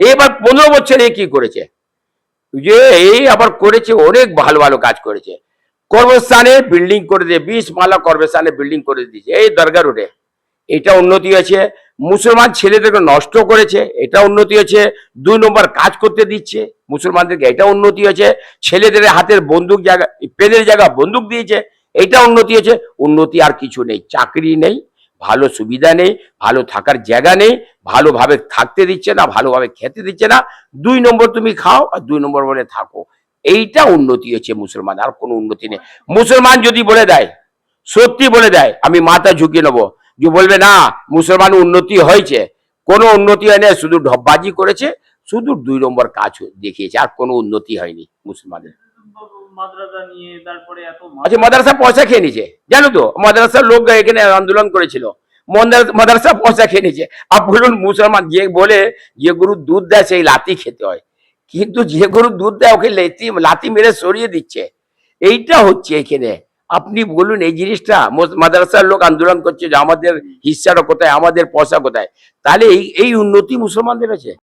এবার 15 বছরে কি করেছে, যে এই আবার করেছে, অনেক ভালো ভালো কাজ করেছে। কর্মস্থানে বিল্ডিং করে দিয়ে 20 মালা কর্মস্থানে বিল্ডিং করে দিয়েছে এই দরগা রোডে, এটা উন্নতি হয়েছে। মুসলমান ছেলেদেরকে নষ্ট করেছে, এটা উন্নতি হয়েছে। 2 নম্বর কাজ করতে দিচ্ছে মুসলমানদেরকে, এটা উন্নতি হয়েছে। ছেলেদের হাতের বন্দুক জায়গা, পেনের জায়গা বন্দুক দিয়েছে, এটা উন্নতি হয়েছে। উন্নতি আর কিছু নেই, চাকরি নেই, ভালো সুবিধা নেই, ভালো থাকার জায়গা নেই, ভালোভাবে থাকতে দিচ্ছে না, ভালোভাবে খেতে দিচ্ছে না। 2 নম্বর তুমি খাও আর 2 নম্বর বলে থাকো, এইটা উন্নতি হয়েছে মুসলমান, আর কোনো উন্নতি নেই। মুসলমান যদি বলে দেয়, সত্যি বলে দেয়, আমি মাথা ঝুঁকিয়ে নেবো, যে বলবে না মুসলমান উন্নতি হয়েছে, কোনো উন্নতি হয়নি, শুধু ঢপবাজি করেছে, শুধু 2 নম্বর কাজ দেখিয়েছে, আর কোনো উন্নতি হয়নি মুসলমানের। মাদ্রাসা নিয়ে তারপরে এত আচ্ছা, মাদ্রাসা পয়সা খেয়ে নিছে, জানো তো, মাদ্রাসার লোক এখানে আন্দোলন করেছিল, মাদ্রাসা পয়সা খেয়ে নিছে। আর বলুন মুসলমান যে বলে যে গরু দুধ দেয় সেই লাতি খেতে হয়, কিন্তু যে গরু দুধ দেয় ওকে লাতি মেরে সরিয়ে দিচ্ছে, এইটা হচ্ছে এখানে। আপনি বলুন এই জিনিসটা, মাদ্রাসার লোক আন্দোলন করছে যে আমাদের হিস্সাটা কোথায়, আমাদের পয়সা কোথায়, তাহলে এই এই উন্নতি মুসলমানদের আছে।